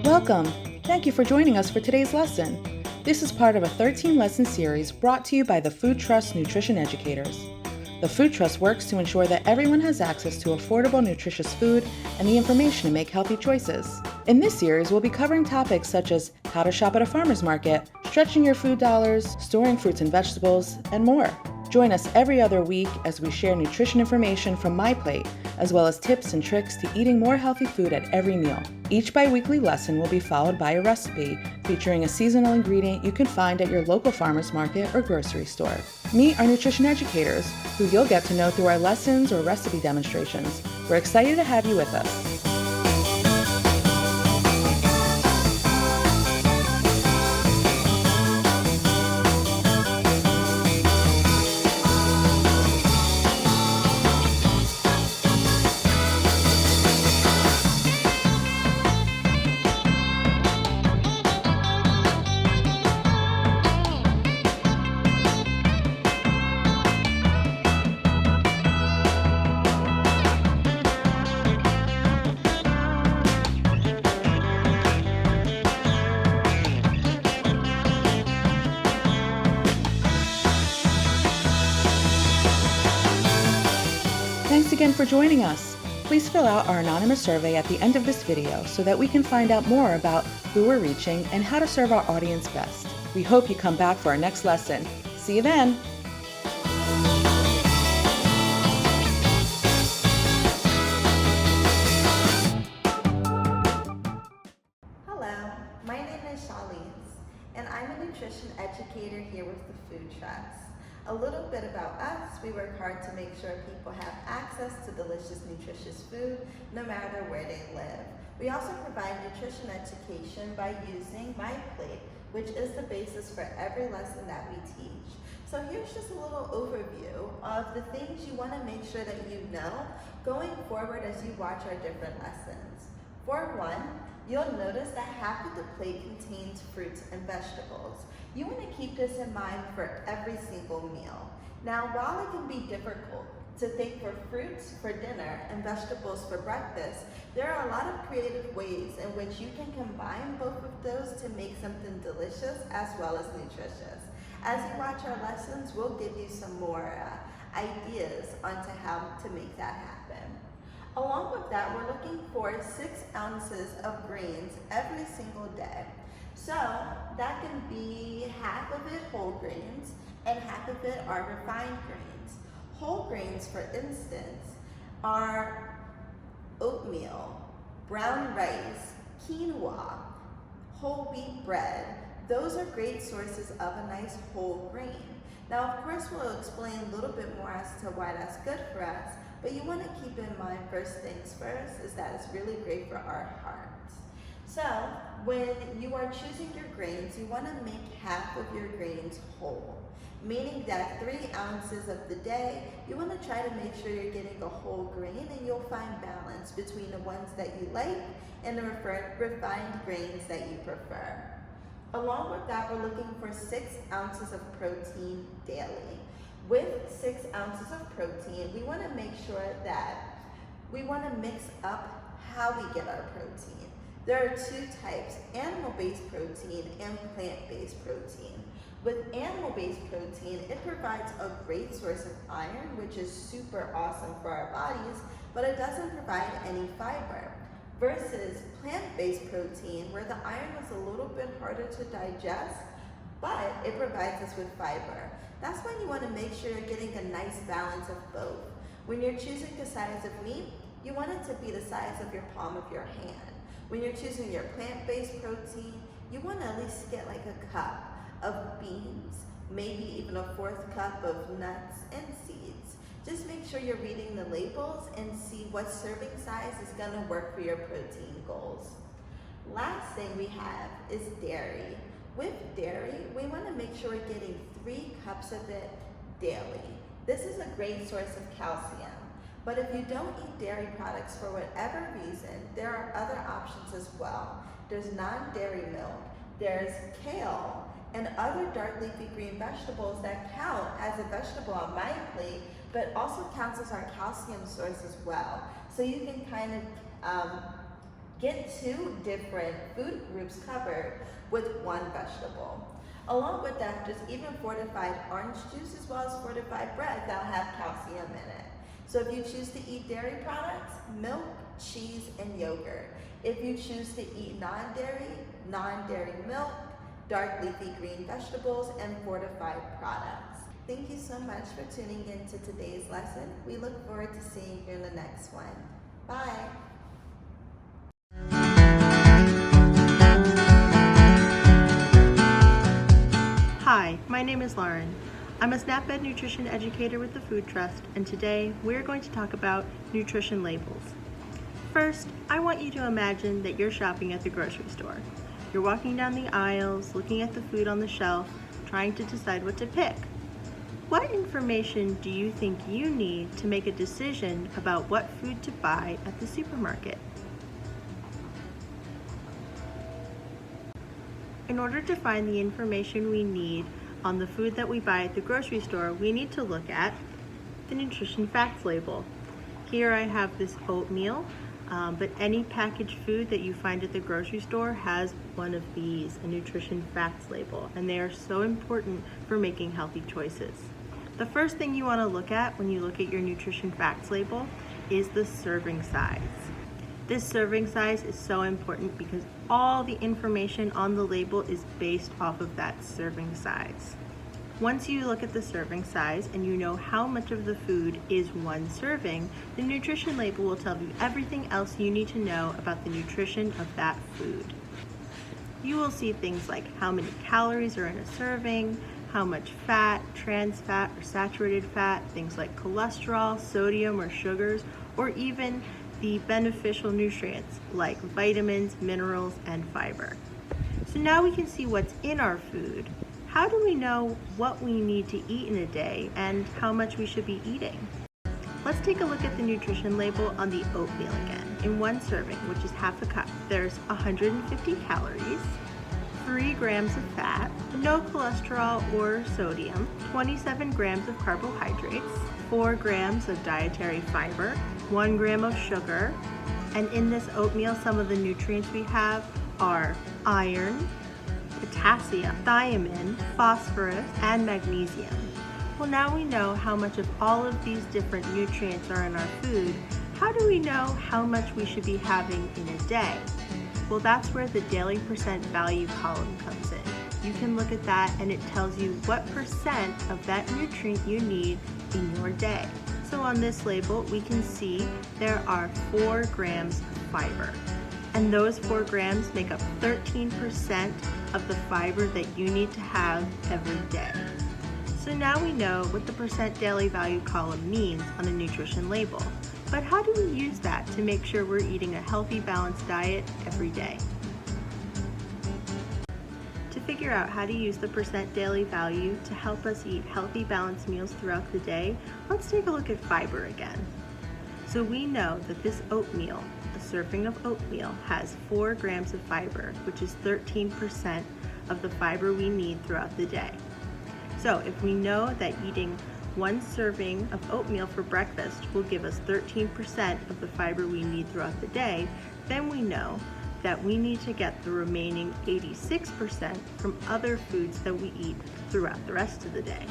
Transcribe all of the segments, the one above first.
Welcome! Thank you for joining us for today's lesson. This is part of a 13-lesson series brought to you by the Food Trust Nutrition Educators. The Food Trust works to ensure that everyone has access to affordable, nutritious food and the information to make healthy choices. In this series, we'll be covering topics such as how to shop at a farmer's market, stretching your food dollars, storing fruits and vegetables, and more. Join us every other week as we share nutrition information from my plate, as well as tips and tricks to eating more healthy food at every meal. Each bi-weekly lesson will be followed by a recipe featuring a seasonal ingredient you can find at your local farmer's market or grocery store. Meet our nutrition educators, who you'll get to know through our lessons or recipe demonstrations. We're excited to have you with us. Thanks again for joining us. Please fill out our anonymous survey at the end of this video so that we can find out more about who we're reaching and how to serve our audience best. We hope you come back for our next lesson. See you then! Hello, my name is Charlene, and I'm a nutrition educator here with the Food Trust. A little bit about us: we work hard to make sure people have access to delicious, nutritious food no matter where they live. We also provide nutrition education by using My Plate, which is the basis for every lesson that we teach. So here's just a little overview of the things you want to make sure that you know going forward as you watch our different lessons. For one, you'll notice that half of the plate contains fruits and vegetables. You want to keep this in mind for every single meal. Now, while it can be difficult to think for fruits for dinner and vegetables for breakfast, there are a lot of creative ways in which you can combine both of those to make something delicious as well as nutritious. As you watch our lessons, we'll give you some more ideas onto how to make that happen. Along with that, we're looking for 6 ounces of grains every single day. So that can be half of it whole grains and half of it are refined grains. Whole grains, for instance, are oatmeal, brown rice, quinoa, whole wheat bread. Those are great sources of a nice whole grain. Now, of course, we'll explain a little bit more as to why that's good for us, but you want to keep in mind first things first is that it's really great for our hearts. So when you are choosing your grains, you want to make half of your grains whole, meaning that 3 ounces of the day, you want to try to make sure you're getting a whole grain, and you'll find balance between the ones that you like and the refined grains that you prefer. Along with that, we're looking for 6 ounces of protein daily. With 6 ounces of protein, we want to make sure that we want to mix up how we get our protein. There are 2 types, animal-based protein and plant-based protein. With animal-based protein, it provides a great source of iron, which is super awesome for our bodies, but it doesn't provide any fiber. Versus plant-based protein, where the iron is a little bit harder to digest, but it provides us with fiber. That's when you want to make sure you're getting a nice balance of both. When you're choosing the size of meat, you want it to be the size of your palm of your hand. When you're choosing your plant-based protein, you want to at least get like a cup of beans, maybe even a 4th cup of nuts and seeds. Just make sure you're reading the labels and see what serving size is going to work for your protein goals. Last thing we have is dairy. With dairy, we want to make sure we're getting 3 cups of it daily. This is a great source of calcium. But if you don't eat dairy products for whatever reason, there are other options as well. There's non-dairy milk, there's kale, and other dark leafy green vegetables that count as a vegetable on my plate, but also counts as our calcium source as well. So you can kind of Get 2 different food groups covered with 1 vegetable. Along with that, there's even fortified orange juice as well as fortified bread that'll have calcium in it. So if you choose to eat dairy products, milk, cheese, and yogurt. If you choose to eat non-dairy milk, dark leafy green vegetables, and fortified products. Thank you so much for tuning in to today's lesson. We look forward to seeing you in the next one. Bye. Hi, my name is Lauren. I'm a SNAP-Ed nutrition educator with the Food Trust, and today we're going to talk about nutrition labels. First, I want you to imagine that you're shopping at the grocery store. You're walking down the aisles, looking at the food on the shelf, trying to decide what to pick. What information do you think you need to make a decision about what food to buy at the supermarket? In order to find the information we need on the food that we buy at the grocery store, we need to look at the nutrition facts label. Here I have this oatmeal, but any packaged food that you find at the grocery store has one of these, a nutrition facts label, and they are so important for making healthy choices. The first thing you want to look at when you look at your nutrition facts label is the serving size. This serving size is so important because all the information on the label is based off of that serving size. Once you look at the serving size and you know how much of the food is 1 serving, the nutrition label will tell you everything else you need to know about the nutrition of that food. You will see things like how many calories are in a serving, how much fat, trans fat, or saturated fat, things like cholesterol, sodium, or sugars, or even the beneficial nutrients like vitamins, minerals, and fiber. So now we can see what's in our food. How do we know what we need to eat in a day and how much we should be eating? Let's take a look at the nutrition label on the oatmeal again. In 1 serving, which is half a cup, there's 150 calories, 3 grams of fat, no cholesterol or sodium, 27 grams of carbohydrates, 4 grams of dietary fiber, 1 gram of sugar, and in this oatmeal some of the nutrients we have are iron, potassium, thiamine, phosphorus, and magnesium. Well, now we know how much of all of these different nutrients are in our food. How do we know how much we should be having in a day? Well, that's where the daily percent value column comes in. You can look at that and it tells you what percent of that nutrient you need in your day. So on this label, we can see there are 4 grams of fiber. And those 4 grams make up 13% of the fiber that you need to have every day. So now we know what the percent daily value column means on a nutrition label. But how do we use that to make sure we're eating a healthy, balanced diet every day? To figure out how to use the percent daily value to help us eat healthy, balanced meals throughout the day, let's take a look at fiber again. So we know that this oatmeal, a serving of oatmeal, has 4 grams of fiber, which is 13% of the fiber we need throughout the day. So if we know that eating 1 serving of oatmeal for breakfast will give us 13% of the fiber we need throughout the day, then we know that we need to get the remaining 86% from other foods that we eat throughout the rest of the day.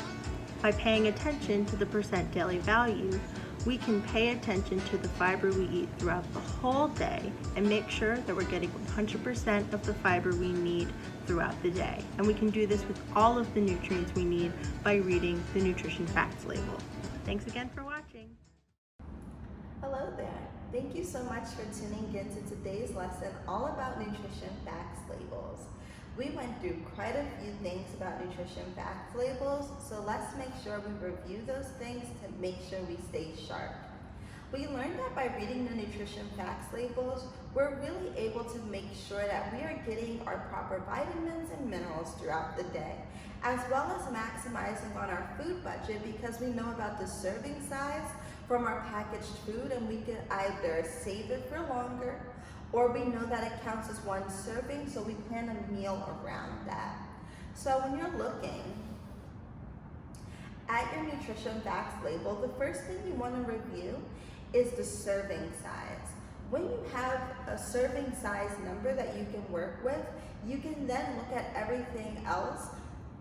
By paying attention to the percent daily value, we can pay attention to the fiber we eat throughout the whole day and make sure that we're getting 100% of the fiber we need throughout the day. And we can do this with all of the nutrients we need by reading the nutrition facts label. Thanks again for watching. Hello there. Thank you so much for tuning in to today's lesson all about nutrition facts labels. We went through quite a few things about nutrition facts labels, so let's make sure we review those things to make sure we stay sharp. We learned that by reading the nutrition facts labels, we're really able to make sure that we are getting our proper vitamins and minerals throughout the day, as well as maximizing on our food budget because we know about the serving size from our packaged food and we can either save it for longer or we know that it counts as 1 serving, so we plan a meal around that. So when you're looking at your nutrition facts label, the first thing you want to review is the serving size. When you have a serving size number that you can work with, you can then look at everything else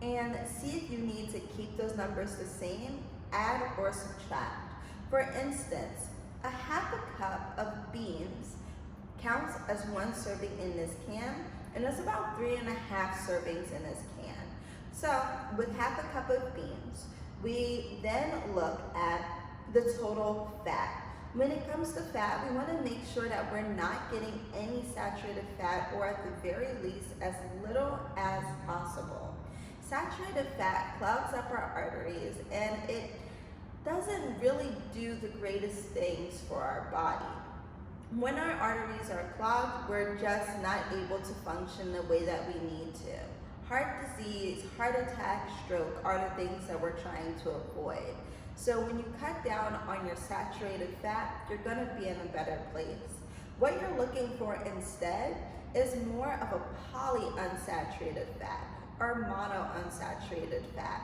and see if you need to keep those numbers the same, add or subtract. For instance, a half a cup of beans counts as one serving in this can, and it's about 3.5 servings in this can. So with half a cup of beans, we then look at the total fat. When it comes to fat, we want to make sure that we're not getting any saturated fat, or at the very least as little as possible. Saturated fat clogs up our arteries, and it doesn't really do the greatest things for our body. When our arteries are clogged, we're just not able to function the way that we need to. Heart disease, heart attack, stroke are the things that we're trying to avoid. So when you cut down on your saturated fat, you're gonna be in a better place. What you're looking for instead is more of a polyunsaturated fat or monounsaturated fat.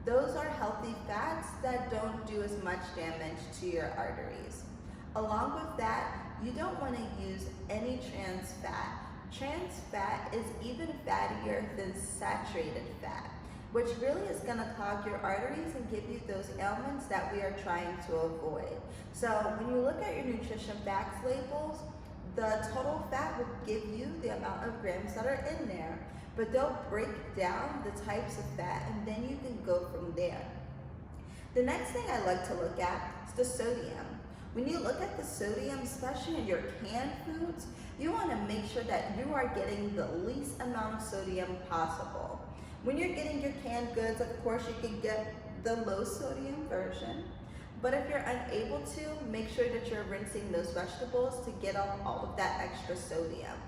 Those are healthy fats that don't do as much damage to your arteries. Along with that, you don't want to use any trans fat. Trans fat is even fattier than saturated fat, which really is going to clog your arteries and give you those ailments that we are trying to avoid. So when you look at your nutrition facts labels, the total fat will give you the amount of grams that are in there, but they'll break down the types of fat, and then you can go from there. The next thing I like to look at is the sodium. When you look at the sodium, especially in your canned foods, you want to make sure that you are getting the least amount of sodium possible. When you're getting your canned goods, of course, you can get the low sodium version. But if you're unable to, make sure that you're rinsing those vegetables to get off all of that extra sodium.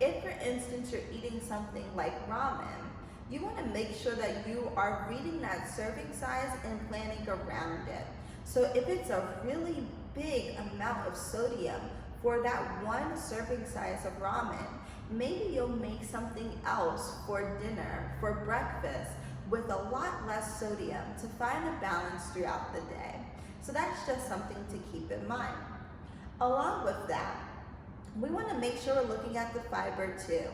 If, for instance, you're eating something like ramen, you want to make sure that you are reading that serving size and planning around it. So if it's a really big amount of sodium for that one serving size of ramen, maybe you'll make something else for dinner, for breakfast, with a lot less sodium to find a balance throughout the day. So that's just something to keep in mind. Along with that, we want to make sure we're looking at the fiber too.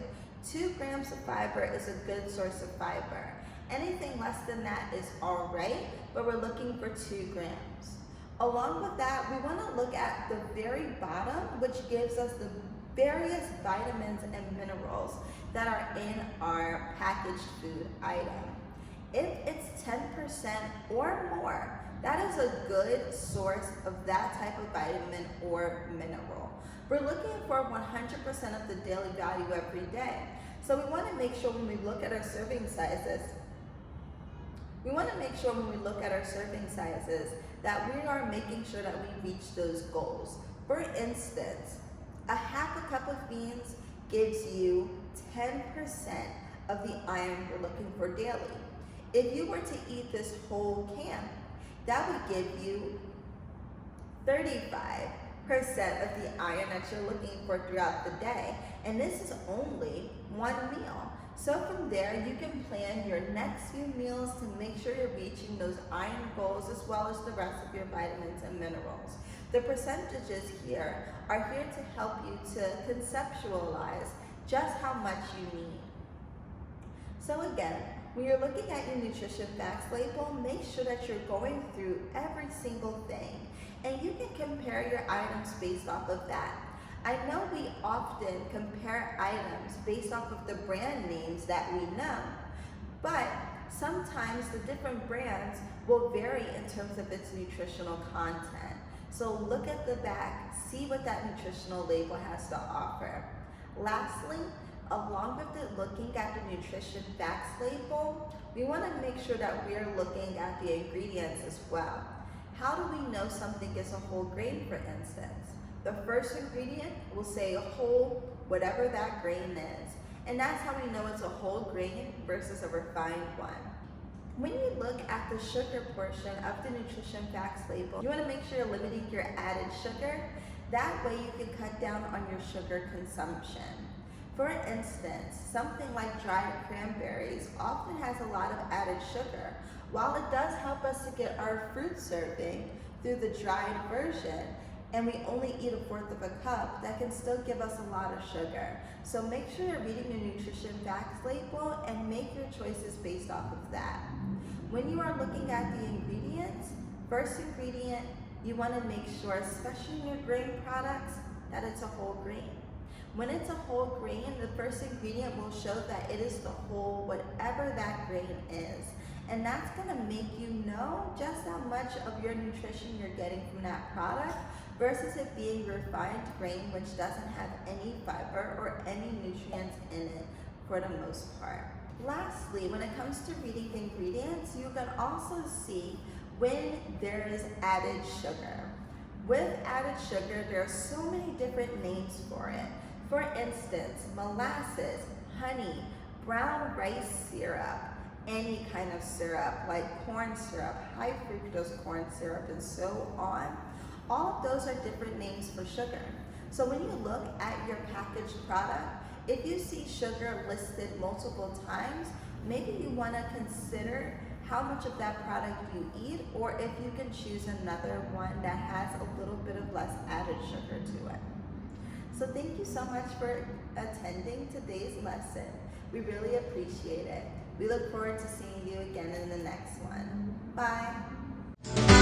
2 grams of fiber is a good source of fiber. Anything less than that is all right, but we're looking for 2 grams. Along with that, we want to look at the very bottom, which gives us the various vitamins and minerals that are in our packaged food item. If it's 10% or more, that is a good source of that type of vitamin or mineral. We're looking for 100% of the daily value every day. So we want to make sure when we look at our serving sizes, that we are making sure that we reach those goals. For instance, a half a cup of beans gives you 10% of the iron you're looking for daily. If you were to eat this whole can, that would give you 35% of the iron that you're looking for throughout the day. And this is only one meal. So from there, you can plan your next few meals to make sure you're reaching those iron goals as well as the rest of your vitamins and minerals. The percentages here are here to help you to conceptualize just how much you need. So again, when you're looking at your nutrition facts label, make sure that you're going through every single thing, and you can compare your items based off of that. I know we often compare items based off of the brand names that we know, but sometimes the different brands will vary in terms of its nutritional content. So look at the back, see what that nutritional label has to offer. Lastly, along with looking at the nutrition facts label, we want to make sure that we're looking at the ingredients as well. How do we know something is a whole grain, for instance? The first ingredient will say whole, whatever that grain is. And that's how we know it's a whole grain versus a refined one. When you look at the sugar portion of the nutrition facts label, you want to make sure you're limiting your added sugar. That way you can cut down on your sugar consumption. For instance, something like dried cranberries often has a lot of added sugar. While it does help us to get our fruit serving through the dried version, and we only eat 1/4 of a cup, that can still give us a lot of sugar. So make sure you're reading your nutrition facts label and make your choices based off of that. When you are looking at the ingredients, first ingredient, you want to make sure, especially in your grain products, that it's a whole grain. When it's a whole grain, the first ingredient will show that it is the whole, whatever that grain is. And that's gonna make you know just how much of your nutrition you're getting from that product versus it being refined grain, which doesn't have any fiber or any nutrients in it for the most part. Lastly, when it comes to reading the ingredients, you can also see when there is added sugar. With added sugar, there are so many different names for it. For instance, molasses, honey, brown rice syrup, any kind of syrup like corn syrup, high fructose corn syrup, and so on. All of those are different names for sugar. So when you look at your packaged product, if you see sugar listed multiple times, maybe you want to consider how much of that product you eat, or if you can choose another one that has a little bit of less added sugar to it. So thank you so much for attending today's lesson. We really appreciate it. We look forward to seeing you again in the next one. Bye.